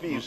please.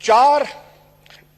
4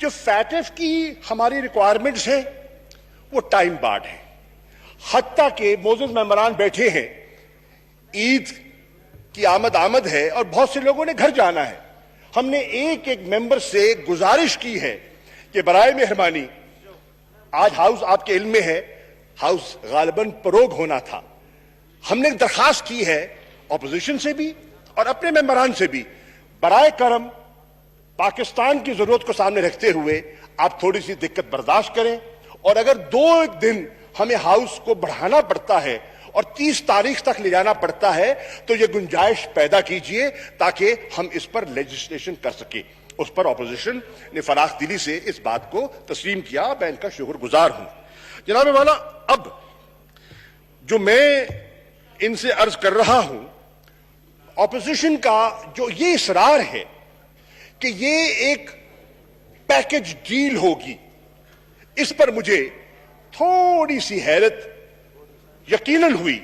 جو FATF کی ہماری ریکوائرمنٹس ہیں وہ ٹائم بارڈ ہیں. حتیٰ کہ معزز ممبران بیٹھے ہیں, عید کی آمد ہے اور بہت سے لوگوں نے گھر جانا ہے. ہم نے ایک ایک ممبر سے گزارش کی ہے کہ برائے مہربانی, آج ہاؤس آپ کے علم میں ہے, ہاؤس غالباً پروگ ہونا تھا. ہم نے درخواست کی ہے اپوزیشن سے بھی اور اپنے ممبران سے بھی, برائے کرم پاکستان کی ضرورت کو سامنے رکھتے ہوئے آپ تھوڑی سی دقت برداشت کریں, اور اگر 2 دن ہمیں ہاؤس کو بڑھانا پڑتا ہے اور 30 تاریخ تک لے جانا پڑتا ہے تو یہ گنجائش پیدا کیجئے تاکہ ہم اس پر لیجسلیشن کر سکیں. اس پر اپوزیشن نے فراخ دلی سے اس بات کو تسلیم کیا, میں ان کا شکر گزار ہوں. جناب والا, اب جو میں ان سے عرض کر رہا ہوں, اپوزیشن کا جو یہ اصرار ہے کہ یہ ایک پیکج ڈیل ہوگی, اس پر مجھے تھوڑی سی حیرت یقیناً ہوئی,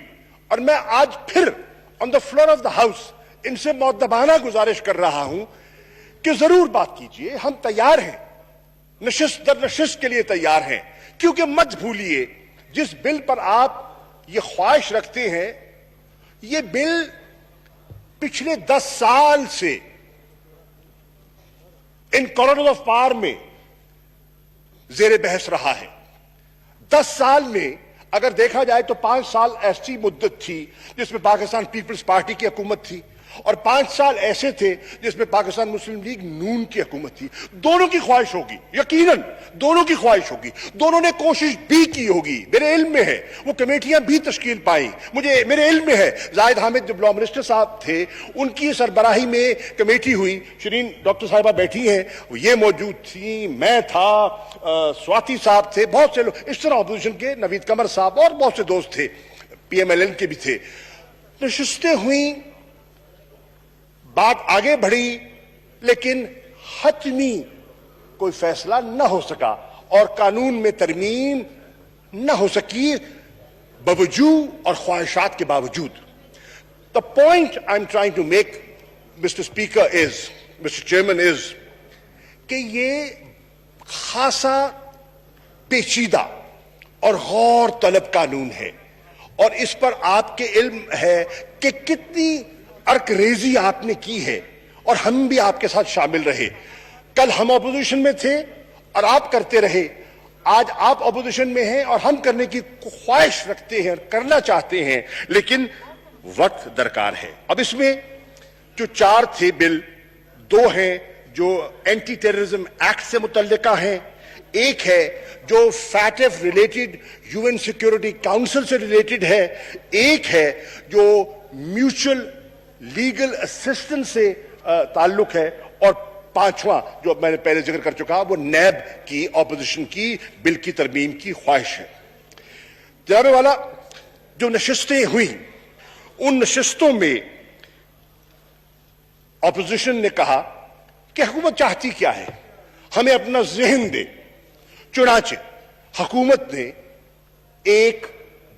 اور میں آج پھر on the floor of the house ان سے مؤدبانہ گزارش کر رہا ہوں کہ ضرور بات کیجئے, ہم تیار ہیں, نشست در نشست کے لیے تیار ہیں. کیونکہ مت بھولیے جس بل پر آپ یہ خواہش رکھتے ہیں, یہ بل پچھلے 10 سال سے ان کارنرز آف پاور میں زیر بحث رہا ہے. 10 سال میں اگر دیکھا جائے تو 5 سال ایسی مدت تھی جس میں پاکستان پیپلز پارٹی کی حکومت تھی, اور 5 سال ایسے تھے جس میں پاکستان مسلم لیگ نون کی حکومت تھی. دونوں کی خواہش ہوگی, یقیناً دونوں کی خواہش ہوگی, دونوں نے کوشش بھی کی ہوگی. میرے علم میں ہے وہ کمیٹیاں بھی تشکیل پائیں, میرے علم میں ہے زاہد حامد جو لا منسٹر صاحب تھے ان کی سربراہی میں کمیٹی ہوئی, شرین ڈاکٹر صاحبہ بیٹھی ہیں, یہ موجود تھیں, میں تھا, سواتی صاحب تھے, بہت سے لوگ اس طرح اپوزیشن کے, نوید قمر صاحب اور بہت سے دوست تھے, پی ایم ایل این کے بھی تھے. نشستیں ہوئیں, بات آگے بڑھی, لیکن حتمی کوئی فیصلہ نہ ہو سکا اور قانون میں ترمیم نہ ہو سکی باوجود اور خواہشات کے باوجود. The point I'm trying to make, Mr. Speaker, Mr. Chairman, is کہ یہ خاصا پیچیدہ اور غور طلب قانون ہے, اور اس پر آپ کے علم ہے کہ کتنی ارک ریزی آپ نے کی ہے, اور ہم بھی آپ کے ساتھ شامل رہے. کل ہم اپوزیشن میں تھے اور آپ کرتے رہے, آج آپ اپوزیشن میں ہیں اور ہم کرنے کی خواہش رکھتے ہیں, کرنا چاہتے ہیں, لیکن وقت درکار ہے. اب اس میں جو 4 تھے بل, 2 ہیں جو اینٹی ٹیررزم ایکٹ سے متعلقہ ہیں, ایک ہے جو FATF related UN security council سے ریلیٹڈ ہے, ایک ہے جو میوچل لیگل اسسٹنس سے تعلق ہے, اور 5واں جو میں نے پہلے ذکر کر چکا وہ نیب کی اپوزیشن کی بل کی ترمیم کی خواہش ہے. جناب والا, جو نشستیں ہوئیں ان نشستوں میں اپوزیشن نے کہا کہ حکومت چاہتی کیا ہے, ہمیں اپنا ذہن دے. چنانچہ حکومت نے ایک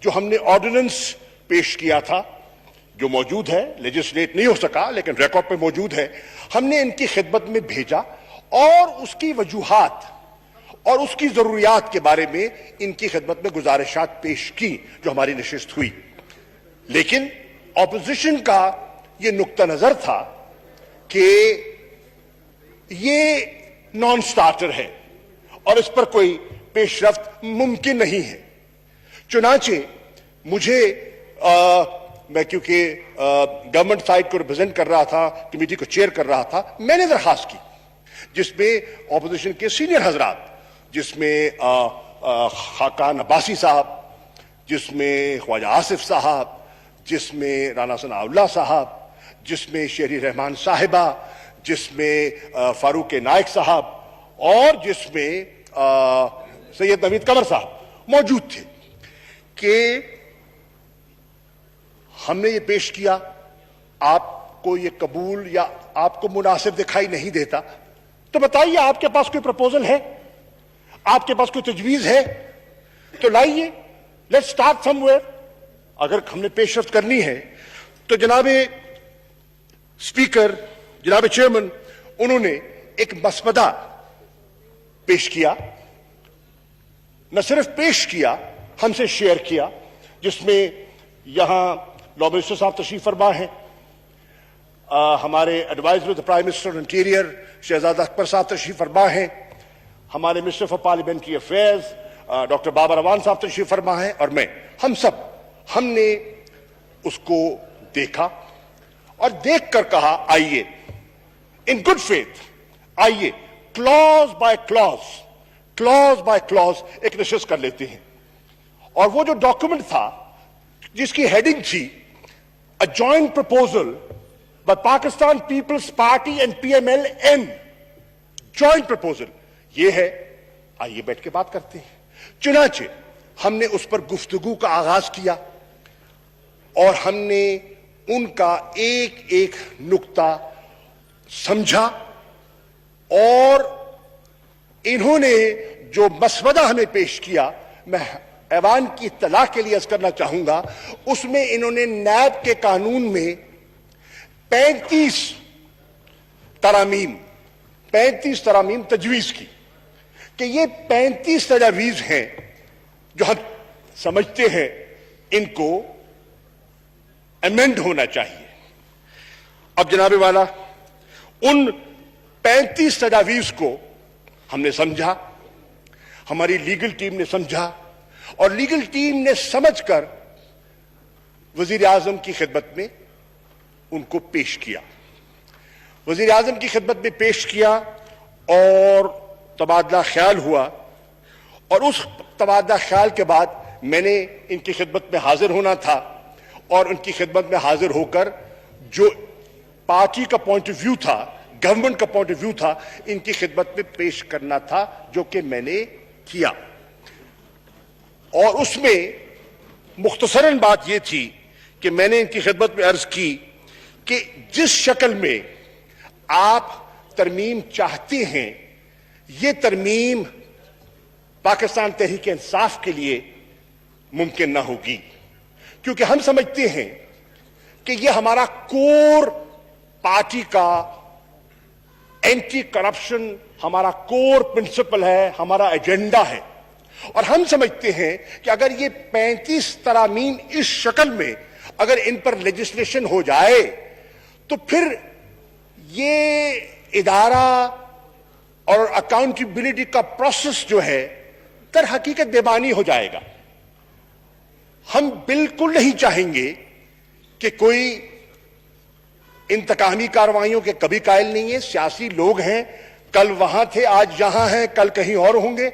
جو ہم نے آرڈیننس پیش کیا تھا, جو موجود ہے, لیجسلیٹ نہیں ہو سکا لیکن ریکارڈ پہ موجود ہے, ہم نے ان کی خدمت میں بھیجا اور اس کی وجوہات اور اس کی ضروریات کے بارے میں ان کی خدمت میں گزارشات پیش کی جو ہماری نشست ہوئی. لیکن اپوزیشن کا یہ نقطہ نظر تھا کہ یہ نان سٹارٹر ہے اور اس پر کوئی پیش رفت ممکن نہیں ہے. چنانچہ مجھے میں کیونکہ گورنمنٹ سائڈ کو ریپرزینٹ کر رہا تھا, کمیٹی کو چیئر کر رہا تھا, میں نے درخواست کی جس میں اپوزیشن کے سینئر حضرات, جس میں خاقان عباسی صاحب, جس میں خواجہ آصف صاحب, جس میں رانا ثناء اللہ صاحب, جس میں شہری رحمان صاحبہ, جس میں فاروق نائک صاحب, اور جس میں سید نوید قمر صاحب موجود تھے, کہ ہم نے یہ پیش کیا, آپ کو یہ قبول یا آپ کو مناسب دکھائی نہیں دیتا تو بتائیے آپ کے پاس کوئی پروپوزل ہے, آپ کے پاس کوئی تجویز ہے تو لائیے, لیٹ سٹارٹ سم ویئر. اگر ہم نے پیش رفت کرنی ہے تو جناب اسپیکر, جناب چیئرمین, انہوں نے ایک مسودہ پیش کیا, نہ صرف پیش کیا, ہم سے شیئر کیا, جس میں یہاں لا منسٹر صاحب تشریف فرما ہیں, ہمارے adviser of prime minister interior Shahzad Akbar sahab تشریف فرما ہیں, ہمارے minister for parliamentary affairs doctor Babar Awan صاحب تشریف فرما ہیں, اور میں, ہم نے اس کو دیکھا اور دیکھ کر کہا آئیے ان گڈ فیتھ, آئیے کلوز بائی کلوز ایک نشست کر لیتے ہیں. اور وہ جو ڈاکومنٹ تھا جس کی ہیڈنگ تھی A joint proposal by Pakistan People's Party and PML-N, joint proposal, یہ ہے, آئیے بیٹھ کے بات کرتے ہیں. چنانچہ ہم نے اس پر گفتگو کا آغاز کیا اور ہم نے ان کا ایک ایک نکتہ سمجھا, اور انہوں نے جو مسودہ ہمیں پیش کیا, میں ایوان کی اطلاع کے لیے عرض کرنا چاہوں گا, اس میں انہوں نے نیب کے قانون میں 35 ترامیم تجویز کی کہ یہ 35 تجاویز ہیں جو ہم سمجھتے ہیں ان کو امینڈ ہونا چاہیے. اب جناب والا, ان 35 تجاویز کو ہم نے سمجھا, ہماری لیگل ٹیم نے سمجھا, اور لیگل ٹیم نے سمجھ کر وزیر اعظم کی خدمت میں ان کو پیش کیا. وزیر اعظم کی خدمت میں پیش کیا اور تبادلہ خیال ہوا, اور اس تبادلہ خیال کے بعد میں نے ان کی خدمت میں حاضر ہونا تھا, اور ان کی خدمت میں حاضر ہو کر جو پارٹی کا پوائنٹ آف ویو تھا, گورنمنٹ کا پوائنٹ آف ویو تھا, ان کی خدمت میں پیش کرنا تھا, جو کہ میں نے کیا. اور اس میں مختصراً بات یہ تھی کہ میں نے ان کی خدمت میں عرض کی کہ جس شکل میں آپ ترمیم چاہتے ہیں, یہ ترمیم پاکستان تحریک انصاف کے لیے ممکن نہ ہوگی, کیونکہ ہم سمجھتے ہیں کہ یہ ہمارا کور پارٹی کا اینٹی کرپشن ہمارا کور پرنسپل ہے, ہمارا ایجنڈا ہے. اور ہم سمجھتے ہیں کہ اگر یہ 35 ترامیم اس شکل میں اگر ان پر لیجسلیشن ہو جائے تو پھر یہ ادارہ اور اکاؤنٹیبلٹی کا پروسیس جو ہے در حقیقت بےمعنی ہو جائے گا. ہم بالکل نہیں چاہیں گے کہ کوئی انتقامی کارروائیوں کے کبھی قائل نہیں ہے. سیاسی لوگ ہیں, کل وہاں تھے, آج یہاں ہیں, کل کہیں اور ہوں گے,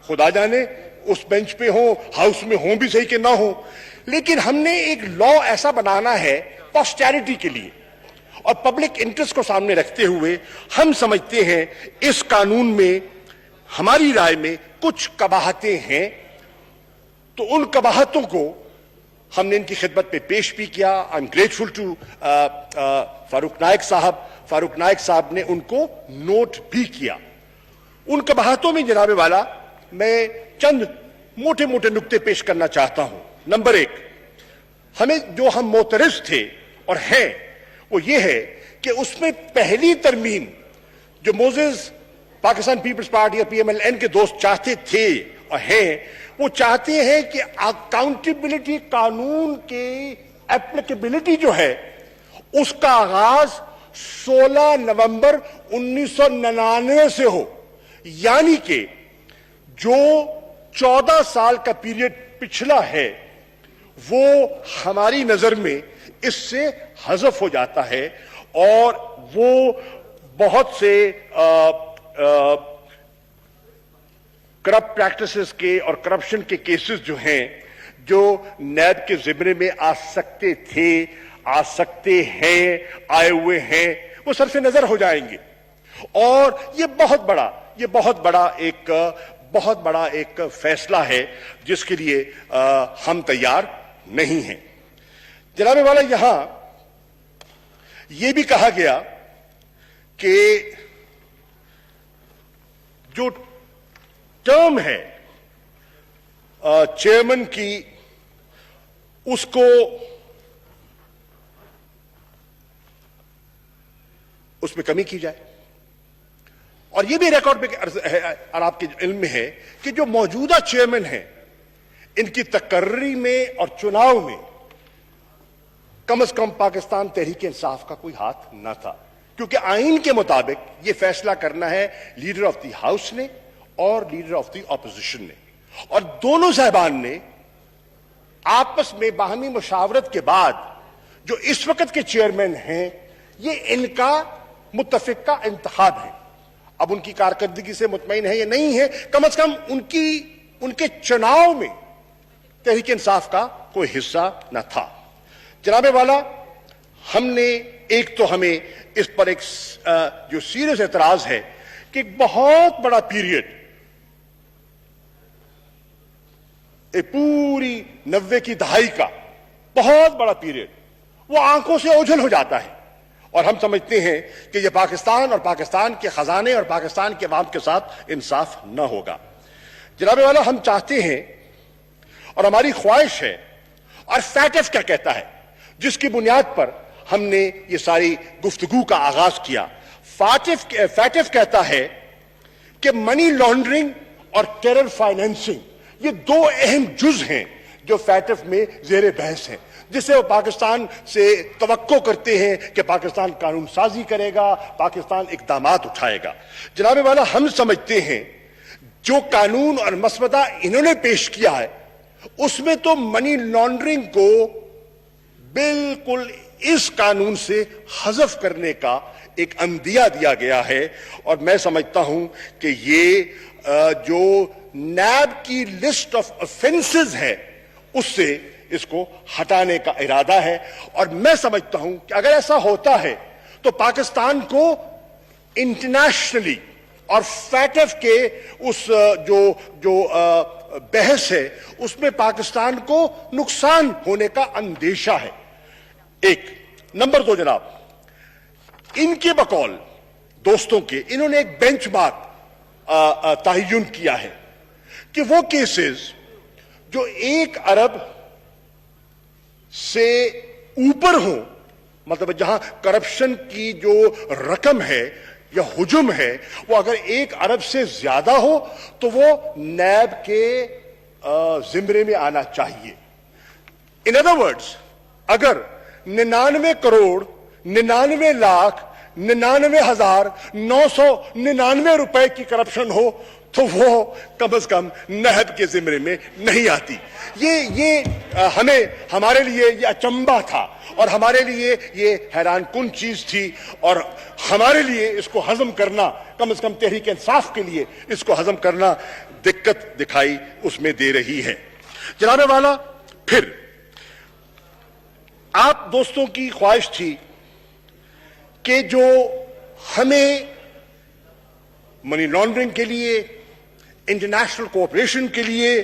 خدا جانے اس بینچ پہ ہوں, ہاؤس میں ہوں بھی صحیح کہ نہ ہوں. لیکن ہم نے ایک لا ایسا بنانا ہے پوسٹیرٹی کے لیے, اور پبلک انٹرسٹ کو سامنے رکھتے ہوئے ہم سمجھتے ہیں اس قانون میں ہماری رائے میں کچھ قباحتیں ہیں, تو ان قباحتوں کو ہم نے ان کی خدمت میں پیش بھی کیا. آئی ایم گریٹفل ٹو فاروق نائک صاحب نے ان کو نوٹ بھی کیا. ان قباحتوں میں جناب والا میں چند موٹے موٹے نکتے پیش کرنا چاہتا ہوں. نمبر 1, ہمیں جو ہم معترض تھے اور ہیں وہ یہ ہے کہ اس میں پہلی ترمیم جو موزز پاکستان پیپلز پارٹی اور PML-N کے دوست چاہتے تھے اور ہیں, وہ چاہتے ہیں کہ اکاؤنٹیبلٹی قانون کی اپلیکیبلٹی جو ہے اس کا آغاز 16 نومبر 1999 سے ہو, یعنی کہ جو 14 سال کا پیریڈ پچھلا ہے وہ ہماری نظر میں اس سے حذف ہو جاتا ہے, اور وہ بہت سے کرپٹ پریکٹسز کے اور کرپشن کے کیسز جو ہیں جو نیب کے زمرے میں آ سکتے تھے, آ سکتے ہیں, آئے ہوئے ہیں, وہ سر سے نظر ہو جائیں گے. اور یہ بہت بڑا ایک فیصلہ ہے جس کے لیے ہم تیار نہیں ہیں. جناب والا, یہاں یہ بھی کہا گیا کہ جو ٹرم ہے چیئرمین کی اس کو اس میں کمی کی جائے, اور یہ بھی ریکارڈ پہ اور آپ کے علم میں ہے کہ جو موجودہ چیئرمین ہیں ان کی تقرری میں اور چناؤ میں کم از کم پاکستان تحریک انصاف کا کوئی ہاتھ نہ تھا، کیونکہ آئین کے مطابق یہ فیصلہ کرنا ہے لیڈر آف دی ہاؤس نے اور لیڈر آف دی اپوزیشن نے، اور دونوں صاحبان نے آپس میں باہمی مشاورت کے بعد جو اس وقت کے چیئرمین ہیں یہ ان کا متفق کا انتخاب ہے۔ اب ان کی کارکردگی سے مطمئن ہے یا نہیں ہے، کم از کم ان کے چناؤ میں تحریک انصاف کا کوئی حصہ نہ تھا۔ جناب والا، ہم نے ایک تو ہمیں اس پر ایک جو سیریس اعتراض ہے کہ ایک بہت بڑا پیریڈ، ایک پوری 90 کی دہائی کا بہت بڑا پیریڈ وہ آنکھوں سے اوجھل ہو جاتا ہے، اور ہم سمجھتے ہیں کہ یہ پاکستان اور پاکستان کے خزانے اور پاکستان کے عوام کے ساتھ انصاف نہ ہوگا۔ جناب والا، ہم چاہتے ہیں اور ہماری خواہش ہے، اور فیٹف کیا کہتا ہے جس کی بنیاد پر ہم نے یہ ساری گفتگو کا آغاز کیا، فیٹف کہتا ہے کہ منی لانڈرنگ اور ٹیرر فائنینسنگ یہ دو اہم جز ہیں جو فیٹف میں زیر بحث ہیں، جس سے وہ پاکستان سے توقع کرتے ہیں کہ پاکستان قانون سازی کرے گا، پاکستان اقدامات اٹھائے گا۔ جناب والا، ہم سمجھتے ہیں جو قانون اور مسودہ انہوں نے پیش کیا ہے اس میں تو منی لانڈرنگ کو بالکل اس قانون سے حذف کرنے کا ایک عندیہ دیا گیا ہے، اور میں سمجھتا ہوں کہ یہ جو نیب کی لسٹ آف افینسز ہے اس سے اس کو ہٹانے کا ارادہ ہے، اور میں سمجھتا ہوں کہ اگر ایسا ہوتا ہے تو پاکستان کو انٹرنیشنلی اور فیٹف کے اس جو بحث ہے اس میں پاکستان کو نقصان ہونے کا اندیشہ ہے۔ ایک نمبر 2 جناب، ان کے بقول دوستوں کے انہوں نے ایک بینچ مارک تعین کیا ہے کہ وہ کیسز جو 1 ارب سے اوپر ہوں، مطلب جہاں کرپشن کی جو رقم ہے یا حجم ہے وہ اگر 1 ارب سے زیادہ ہو تو وہ نیب کے زمرے میں آنا چاہیے۔ ان ادر ورڈز، اگر 99 کروڑ 99 لاکھ 99,999 روپے کی کرپشن ہو تو وہ کم از کم نیب کے زمرے میں نہیں آتی۔ یہ ہمارے لیے یہ اچنبھا تھا اور ہمارے لیے یہ حیران کن چیز تھی، اور ہمارے لیے اس کو ہضم کرنا، کم از کم تحریک انصاف کے لیے اس کو ہضم کرنا دقت دکھائی اس میں دے رہی ہے۔ جناب والا، پھر آپ دوستوں کی خواہش تھی کہ جو ہمیں منی لانڈرنگ کے لیے، انٹرنیشنل کوآپریشن کے لیے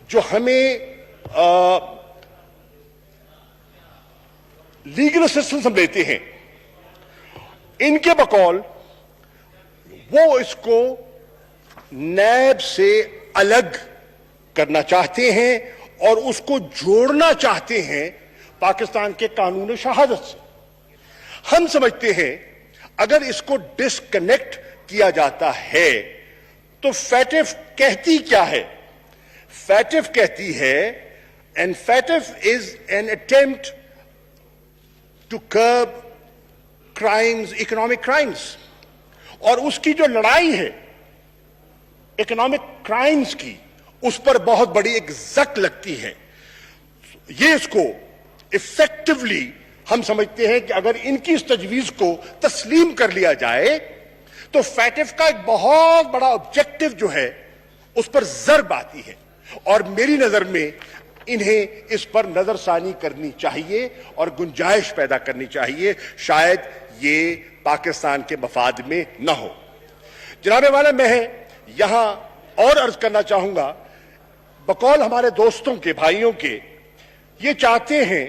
جو ہمیں لیگل اسسٹنس ہم لیتے ہیں، ان کے بقول وہ اس کو نیب سے الگ کرنا چاہتے ہیں اور اس کو جوڑنا چاہتے ہیں پاکستان کے قانون شہادت سے۔ ہم سمجھتے ہیں اگر اس کو ڈسکنیکٹ کیا جاتا ہے تو فیٹف کہتی کیا ہے؟ فیٹف کہتی ہے and FATF is an attempt to curb crimes, economic crimes, اور اس کی جو لڑائی ہے اکنامک کرائمز کی اس پر بہت بڑی ایک زک لگتی ہے۔ یہ اس کو افیکٹولی ہم سمجھتے ہیں کہ اگر ان کی اس تجویز کو تسلیم کر لیا جائے تو فیٹف کا ایک بہت بڑا آبجیکٹو جو ہے اس پر ضرب آتی ہے، اور میری نظر میں انہیں اس پر نظر ثانی کرنی چاہیے اور گنجائش پیدا کرنی چاہیے، شاید یہ پاکستان کے مفاد میں نہ ہو۔ جناب والا، میں یہاں اور عرض کرنا چاہوں گا، بقول ہمارے دوستوں کے، بھائیوں کے، یہ چاہتے ہیں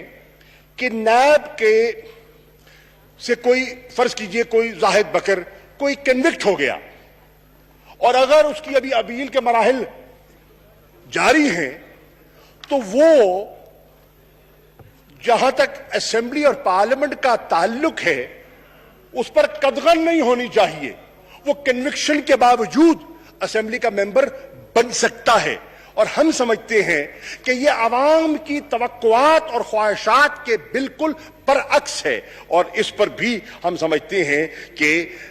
کہ نیب کے سے کوئی، فرض کیجئے کوئی زاہد بکر کوئی کنوکٹ ہو گیا اور اگر اس کی ابھی اپیل کے مراحل جاری ہیں تو وہ جہاں تک اسمبلی اور پارلیمنٹ کا تعلق ہے اس پر قدغن نہیں ہونی چاہیے، وہ کنوکشن کے باوجود اسمبلی کا ممبر بن سکتا ہے. اور ہم سمجھتے ہیں کہ یہ عوام کی توقعات اور خواہشات کے بالکل برعکس ہے, اور اس پر بھی ہم سمجھتے ہیں کہ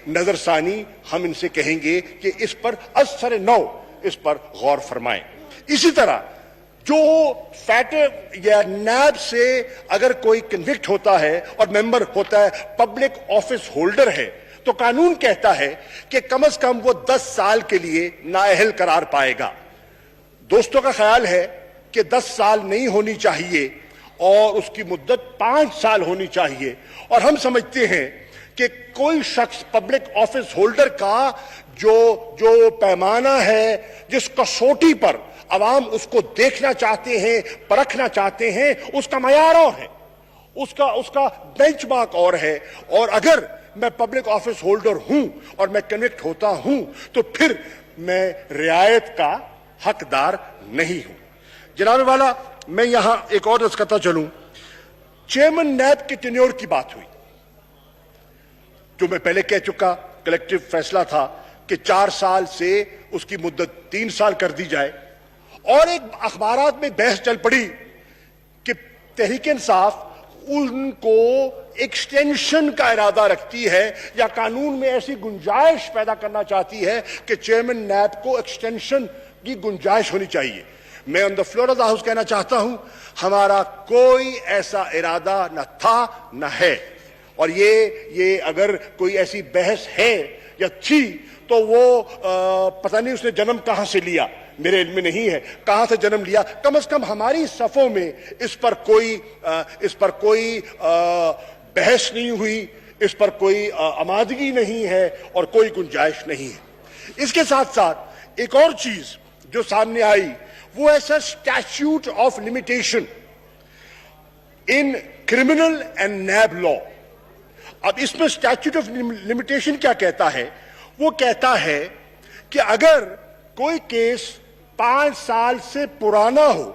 نظر ثانی ہم ان سے کہیں گے کہ اس پر از سر نو اس پر غور فرمائیں. اسی طرح جو فیٹر یا نیب سے اگر کوئی کنوکٹ ہوتا ہے اور ممبر ہوتا ہے, پبلک آفس ہولڈر ہے, تو قانون کہتا ہے کہ کم از کم وہ 10 سال کے لیے نااہل قرار پائے گا. دوستوں کا خیال ہے کہ 10 سال نہیں ہونی چاہیے اور اس کی مدت 5 سال ہونی چاہیے. اور ہم سمجھتے ہیں کہ کوئی شخص پبلک آفس ہولڈر کا جو پیمانہ ہے, جس کسوٹی پر عوام اس کو دیکھنا چاہتے ہیں, پرکھنا چاہتے ہیں, اس کا معیار اور ہے, اس کا بینچ مارک اور ہے. اور اگر میں پبلک آفس ہولڈر ہوں اور میں کنوکٹ ہوتا ہوں تو پھر میں رعایت کا حقدار نہیں ہوں. جناب والا, میں یہاں ایک اور عرض کرتا چلوں. چیئرمین نیب کے ٹینیور کی بات ہوئی, جو میں پہلے کہہ چکا, کلیکٹیو فیصلہ تھا کہ 4 سال سے اس کی مدت 3 سال کر دی جائے. اور ایک اخبارات میں بحث چل پڑی کہ تحریک انصاف ان کو ایکسٹینشن کا ارادہ رکھتی ہے یا قانون میں ایسی گنجائش پیدا کرنا چاہتی ہے کہ چیئرمین نیب کو ایکسٹینشن کی گنجائش ہونی چاہیے. میں on the floor of the house کہنا چاہتا ہوں, ہمارا کوئی ایسا ارادہ نہ تھا نہ ہے. اور یہ اگر کوئی ایسی بحث ہے یا تھی تو وہ پتہ نہیں اس نے جنم کہاں سے لیا, میرے علم میں نہیں ہے کہاں سے جنم لیا. کم از کم ہماری صفوں میں اس پر کوئی بحث نہیں ہوئی, اس پر کوئی آمادگی نہیں ہے اور کوئی گنجائش نہیں ہے. اس کے ساتھ ساتھ ایک اور چیز جو سامنے آئی وہ ایسا statute of limitation in criminal and NAB law. اب اس میں اسٹیچیوٹ آف لمیٹیشن کیا کہتا ہے؟ وہ کہتا ہے کہ اگر کوئی کیس 5 سال سے پرانا ہو,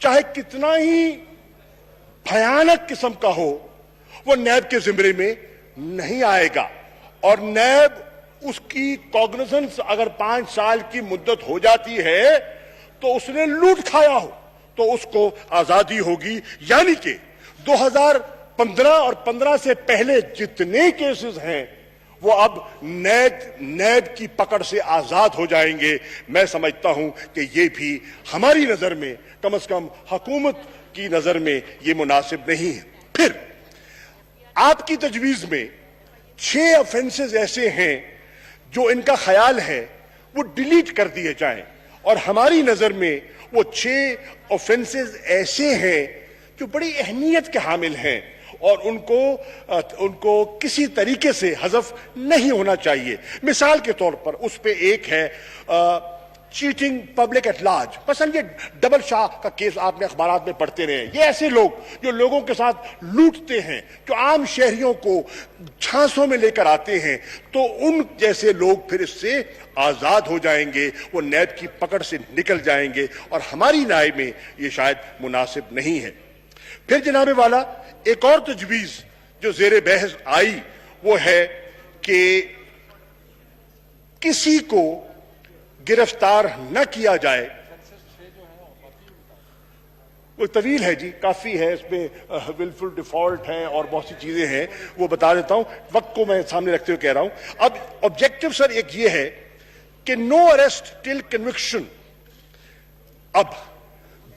چاہے کتنا ہی بھیانک قسم کا ہو, وہ نیب کے زمرے میں نہیں آئے گا. اور نیب اس کی کوگنیزنس اگر 5 سال کی مدت ہو جاتی ہے تو اس نے لوٹ کھایا ہو تو اس کو آزادی ہوگی. یعنی کہ 2015 اور 15 سے پہلے جتنے کیسز ہیں وہ اب نیب کی پکڑ سے آزاد ہو جائیں گے. میں سمجھتا ہوں کہ یہ بھی ہماری نظر میں, کم از کم حکومت کی نظر میں, یہ مناسب نہیں ہے. پھر آپ کی تجویز میں 6 آفینسز ایسے ہیں جو ان کا خیال ہے وہ ڈیلیٹ کر دیے جائیں, اور ہماری نظر میں وہ 6 آفینسز ایسے ہیں جو بڑی اہمیت کے حامل ہیں اور ان کو کسی طریقے سے حذف نہیں ہونا چاہیے. مثال کے طور پر اس پہ ایک ہے چیٹنگ پبلک ایٹ لارج. مثلا یہ ڈبل شاہ کا کیس آپ نے اخبارات میں پڑھتے رہے. یہ ایسے لوگ جو لوگوں کے ساتھ لوٹتے ہیں, جو عام شہریوں کو جھانسوں میں لے کر آتے ہیں, تو ان جیسے لوگ پھر اس سے آزاد ہو جائیں گے, وہ نیب کی پکڑ سے نکل جائیں گے, اور ہماری رائے میں یہ شاید مناسب نہیں ہے. پھر جناب والا ایک اور تجویز جو زیر بحث آئی وہ ہے کہ کسی کو گرفتار نہ کیا جائے. وہ طویل ہے جی, کافی ہے, اس میں ولفل ڈیفالٹ ہیں اور بہت سی چیزیں ہیں, وہ بتا دیتا ہوں, وقت کو میں سامنے رکھتے ہوئے کہہ رہا ہوں. اب آبجیکٹو سر ایک یہ ہے کہ نو اریسٹ ٹل کنوکشن. اب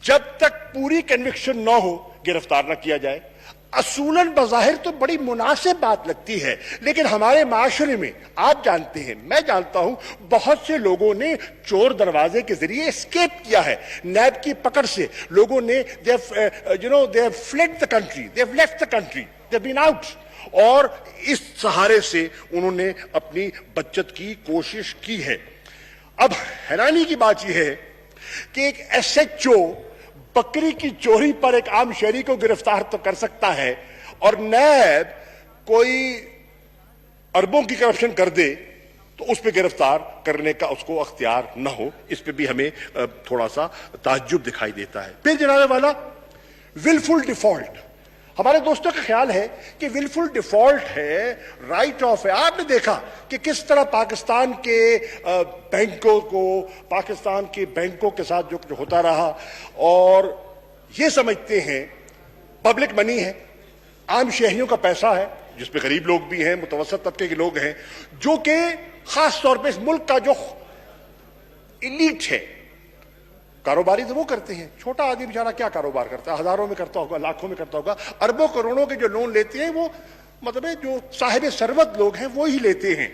جب تک پوری کنوکشن نہ ہو گرفتار نہ کیا جائے. اصولاً بظاہر تو بڑی مناسب بات لگتی ہے, لیکن ہمارے معاشرے میں آپ جانتے ہیں, میں جانتا ہوں, بہت سے لوگوں نے چور دروازے کے ذریعے اسکیپ کیا ہے نیب کی پکڑ سے. لوگوں نے they have fled the country, they have left the country, they have been out, اور اس سہارے سے انہوں نے اپنی بچت کی کوشش کی ہے. اب حیرانی کی بات یہ ہے کہ ایک ایس ایچ او بکری کی چوری پر ایک عام شہری کو گرفتار تو کر سکتا ہے, اور نیب کوئی اربوں کی کرپشن کر دے تو اس پہ گرفتار کرنے کا اس کو اختیار نہ ہو. اس پہ بھی ہمیں تھوڑا سا تعجب دکھائی دیتا ہے. پھر جناب والا ولفل ڈیفالٹ, ہمارے دوستوں کا خیال ہے کہ ولفل ڈیفالٹ ہے, رائٹ آف ہے. آپ نے دیکھا کہ کس طرح پاکستان کے بینکوں کو, پاکستان کے بینکوں کے ساتھ جو ہوتا رہا, اور یہ سمجھتے ہیں پبلک منی ہے, عام شہریوں کا پیسہ ہے, جس پہ غریب لوگ بھی ہیں, متوسط طبقے کے لوگ ہیں, جو کہ خاص طور پہ اس ملک کا جو ایلیٹ ہے, کاروباری تو وہ کرتے ہیں, چھوٹا آدمی بیچارہ کیا کاروبار کرتا ہے, ہزاروں میں کرتا ہوگا, لاکھوں میں کرتا ہوگا, اربوں کروڑوں کے جو لون لیتے ہیں وہ مطلب جو صاحب ثروت لوگ ہیں وہی لیتے ہیں.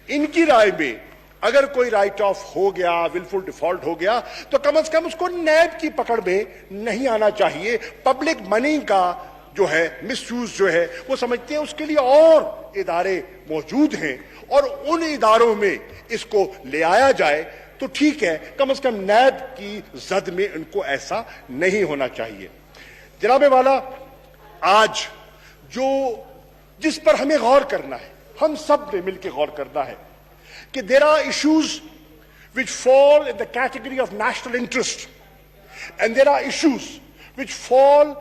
ان کی رائے میں اگر کوئی رائٹ آف ہو گیا, ولفل ڈیفالٹ ہو گیا, تو کم از کم اس کو نیب کی پکڑ میں نہیں آنا چاہیے. پبلک منی کا جو ہے مس یوز جو ہے وہ سمجھتے ہیں اس کے لیے اور ادارے موجود ہیں, اور ان اداروں میں اس کو لے آیا جائے تو ٹھیک ہے, کم از کم نیب کی زد میں ان کو ایسا نہیں ہونا چاہیے. جناب والا, آج جو جس پر ہمیں غور کرنا ہے, ہم سب نے مل کے غور کرنا ہے کہ there are issues which fall in the category of national interest, and there are issues which fall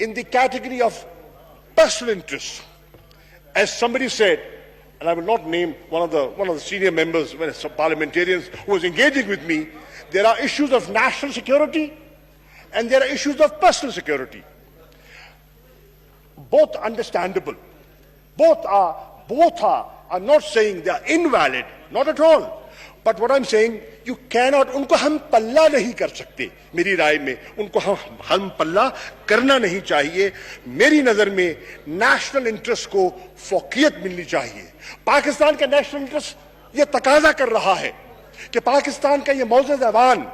in the category of personal interest. As somebody said, and I will not name one of the senior members, parliamentarians who was engaging with me, there are issues of national security and there are issues of personal security. Both understandable. Both are, I'm not saying they are invalid, not at all. But what I'm saying, you cannot, ان کو ہم پلہ نہیں کر سکتے. میری رائے میں ان کو ہم پلہ کرنا نہیں چاہیے. میری نظر میں نیشنل انٹرسٹ کو فوقیت ملنی چاہیے. پاکستان کا نیشنل انٹرسٹ یہ تقاضا کر رہا ہے کہ پاکستان کا یہ معزز ایوان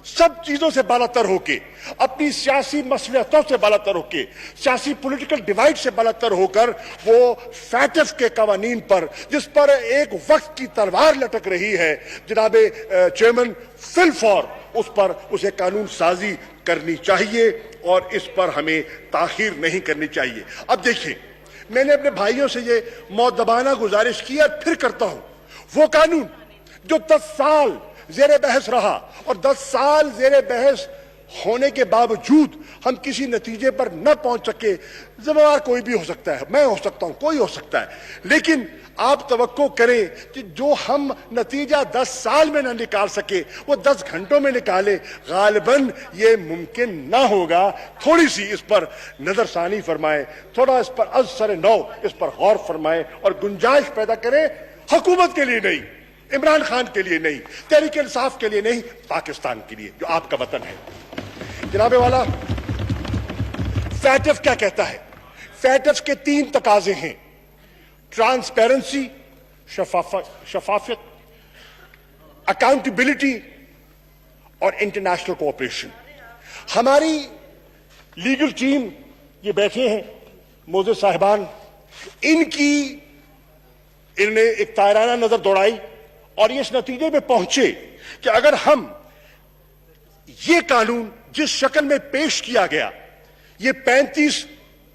سب چیزوں سے بالاتر ہو کے, اپنی سیاسی مصلحتوں سے بالاتر ہو کے, سیاسی پولیٹیکل ڈیوائڈ سے بالاتر ہو کر, وہ فیٹف کے قوانین پر, جس پر ایک وقت کی تلوار لٹک رہی ہے, جناب چیئرمین فی الفور اس پر اسے قانون سازی کرنی چاہیے, اور اس پر ہمیں تاخیر نہیں کرنی چاہیے. اب دیکھیں, میں نے اپنے بھائیوں سے یہ مؤدبانہ گزارش کی اور پھر کرتا ہوں, وہ قانون جو 10 سال زیر بحث رہا, اور 10 سال زیر بحث ہونے کے باوجود ہم کسی نتیجے پر نہ پہنچ سکے, ذمہ دار کوئی بھی ہو سکتا ہے, میں ہو سکتا ہوں, کوئی ہو سکتا ہے, لیکن آپ توقع کریں کہ جو ہم نتیجہ 10 سال میں نہ نکال سکے وہ 10 گھنٹوں میں نکالے. غالباً یہ ممکن نہ ہوگا. تھوڑی سی اس پر نظر ثانی فرمائیں, تھوڑا اس پر از سر نو اس پر غور فرمائیں, اور گنجائش پیدا کریں. حکومت کے لیے نہیں, عمران خان کے لیے نہیں, تحریک انصاف کے لیے نہیں, پاکستان کے لیے جو آپ کا وطن ہے. جناب والا, فیٹف کیا کہتا ہے؟ فیٹف کے 3 تقاضے ہیں: ٹرانسپیرنسی, شفافیت, اکاؤنٹیبلٹی, اور انٹرنیشنل کوآپریشن. ہماری لیگل ٹیم یہ بیٹھے ہیں, موزز صاحبان, انہوں نے ایک طائرانہ نظر دوڑائی اور یہ اس نتیجے میں پہنچے کہ اگر ہم یہ قانون جس شکل میں پیش کیا گیا, یہ 35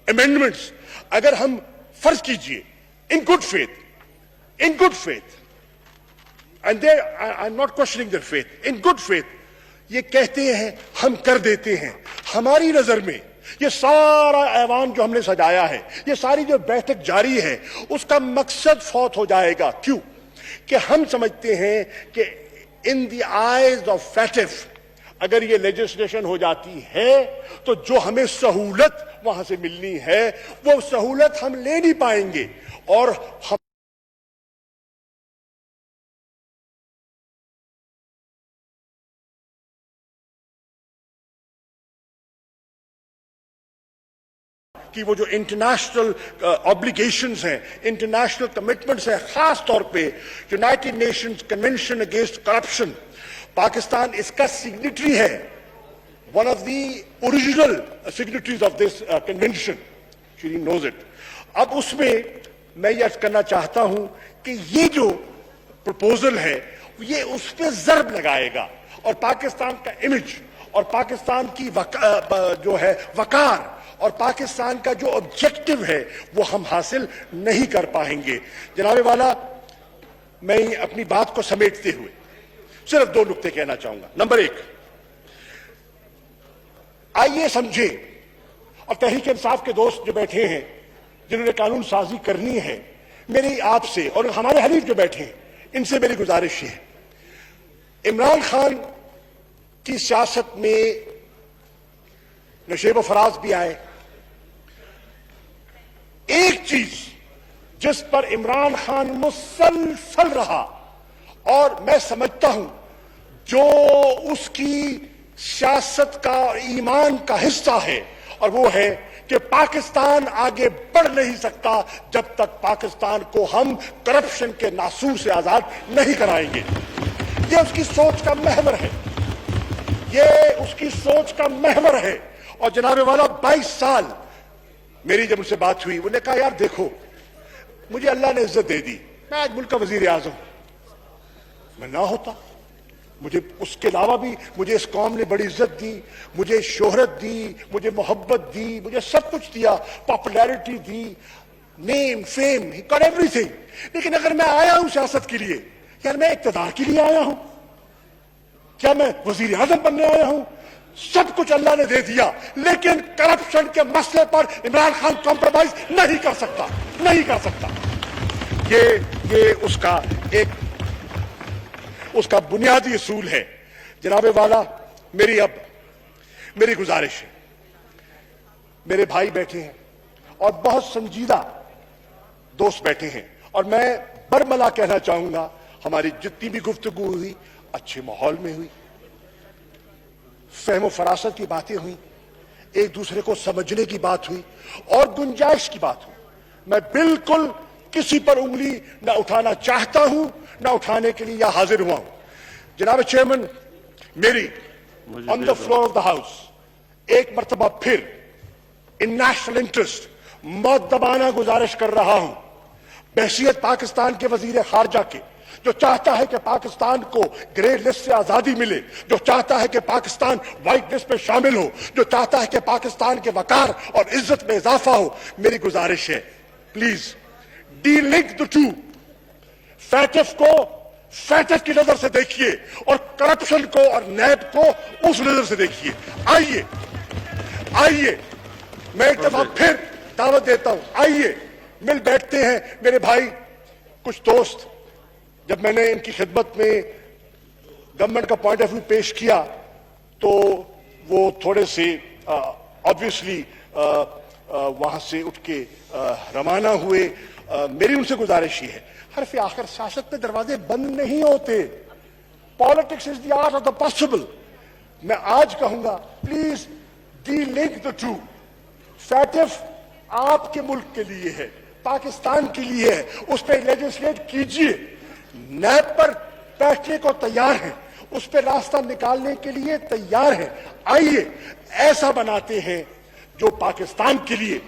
امینڈمنٹس, اگر ہم فرض کیجئے in good faith, and I'm not questioning their faith, in good faith, یہ کہتے ہیں ہم کر دیتے ہیں, ہماری نظر میں یہ سارا ایوان جو ہم نے سجایا ہے, یہ ساری جو بیٹھک جاری ہے, اس کا مقصد فوت ہو جائے گا. کیوں کہ ہم سمجھتے ہیں کہ in the eyes of FATF اگر یہ لیجسلیشن ہو جاتی ہے تو جو ہمیں سہولت وہاں سے ملنی ہے وہ سہولت ہم لے نہیں پائیں گے, اور ہم کہ وہ جو انٹرنیشنل آبلیگیشنز ہیں, انٹرنیشنل کمٹمنٹس ہیں, خاص طور پہ United Nations convention against corruption, Pakistan اس کا سگنیٹری ہے, one of the original signatories of this convention, she knows it. اب اس میں میں یہ عرض کرنا چاہتا ہوں کہ یہ جو پروپوزل ہے یہ اس پہ ضرب لگائے گا, اور پاکستان کا امیج اور پاکستان کی جو ہے وقار اور پاکستان کا جو آبجیکٹو ہے وہ ہم حاصل نہیں کر پائیں گے. جناب والا, میں اپنی بات کو سمیٹتے ہوئے صرف 2 نکتے کہنا چاہوں گا. نمبر 1, آئیے سمجھیں اور تحریک انصاف کے دوست جو بیٹھے ہیں جنہوں نے قانون سازی کرنی ہے، میری آپ سے اور ہمارے حریف جو بیٹھے ہیں ان سے میری گزارش ہے، عمران خان کی سیاست میں نشیب و فراز بھی آئے. ایک چیز جس پر عمران خان مسلسل رہا اور میں سمجھتا ہوں جو اس کی سیاست کا ایمان کا حصہ ہے، اور وہ ہے کہ پاکستان آگے بڑھ نہیں سکتا جب تک پاکستان کو ہم کرپشن کے ناسور سے آزاد نہیں کرائیں گے. یہ اس کی سوچ کا محور ہے، یہ اس کی سوچ کا محور ہے. اور جناب والا 22 سال میری جب ان سے بات ہوئی، انہوں نے کہا یار دیکھو مجھے اللہ نے عزت دے دی، میں آج ملک کا وزیر اعظم، میں نہ ہوتا مجھے اس کے علاوہ بھی مجھے اس قوم نے بڑی عزت دی، مجھے شہرت دی، مجھے محبت دی، مجھے سب کچھ دیا، popularity the, name fame, he got every thing. لیکن اگر میں آیا ہوں سیاست کے لیے، یار میں اقتدار کے لیے آیا ہوں، کیا میں وزیر اعظم بننے آیا ہوں؟ سب کچھ اللہ نے دے دیا، لیکن کرپشن کے مسئلے پر عمران خان کمپرومائز نہیں کر سکتا، نہیں کر سکتا. یہ اس کا بنیادی اصول ہے. جناب والا میری گزارش ہے، میرے بھائی بیٹھے ہیں اور بہت سنجیدہ دوست بیٹھے ہیں، اور میں برملا کہنا چاہوں گا ہماری جتنی بھی گفتگو ہوئی اچھے ماحول میں ہوئی، فہم و فراست کی باتیں ہوئی، ایک دوسرے کو سمجھنے کی بات ہوئی اور گنجائش کی بات ہوئی. میں بالکل کسی پر انگلی نہ اٹھانا چاہتا ہوں، نہ اٹھانے کے لیے یہاں حاضر ہوا ہوں. جناب چیئرمین، میری on the floor of the house ایک مرتبہ پھر ان نیشنل انٹرسٹ مؤدبانہ گزارش کر رہا ہوں بحیثیت پاکستان کے وزیر خارجہ کے، جو چاہتا ہے کہ پاکستان کو گرے لسٹ سے آزادی ملے، جو چاہتا ہے کہ پاکستان وائٹ لسٹ میں شامل ہو، جو چاہتا ہے کہ پاکستان کے وقار اور عزت میں اضافہ ہو. میری گزارش ہے please delink the two. FATF کو فیٹف کی نظر سے دیکھیے اور کرپشن کو اور نیب کو اس نظر سے دیکھیے. آئیے میں ایک دفعہ پھر دعوت دیتا ہوں، آئیے مل بیٹھتے ہیں. میرے بھائی کچھ دوست، جب میں نے ان کی خدمت میں گورنمنٹ کا پوائنٹ آف ویو پیش کیا تو وہ تھوڑے سے آبویسلی وہاں سے اٹھ کے روانہ ہوئے. میری ان سے گزارش ہی ہے، حرف آخر سیاست میں دروازے بند نہیں ہوتے. Politics is the art of the possible. میں آج کہوں گا please delink the two. FATF آپ کے ملک کے لیے ہے، پاکستان کے لیے ہے، اس پہ لیجسلیٹ کیجئے. نیب پر بیٹھنے کو تیار ہیں، اس پہ راستہ نکالنے کے لیے تیار ہیں. آئیے ایسا بناتے ہیں جو پاکستان کے لیے،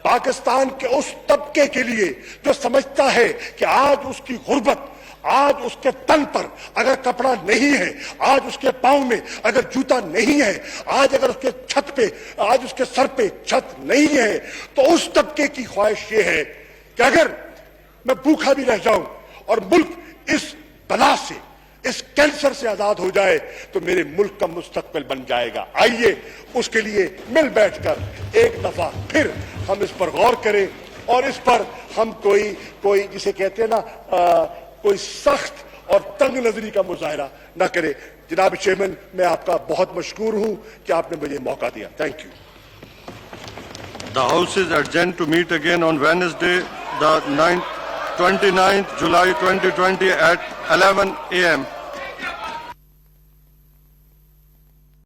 پاکستان کے اس طبقے کے لیے جو سمجھتا ہے کہ آج اس کی غربت، آج اس کے تن پر اگر کپڑا نہیں ہے، آج اس کے پاؤں میں اگر جوتا نہیں ہے، آج اگر اس کے چھت پہ، آج اس کے سر پہ چھت نہیں ہے، تو اس طبقے کی خواہش یہ ہے کہ اگر میں بھوکا بھی رہ جاؤں اور ملک اس بلا سے، اس کینسر سے آزاد ہو جائے تو میرے ملک کا مستقبل بن جائے گا. آئیے اس کے لیے مل بیٹھ کر ایک دفعہ پھر ہم اس پر غور کریں اور اس پر ہم کوئی جسے کہتے ہیں نا کوئی سخت اور تنگ نظری کا مظاہرہ نہ کرے. جناب چیئرمین، میں آپ کا بہت مشکور ہوں کہ آپ نے مجھے موقع دیا. Thank you. The House is adjourned to meet again on Wednesday, the 29th July 2020 at 11 a.m.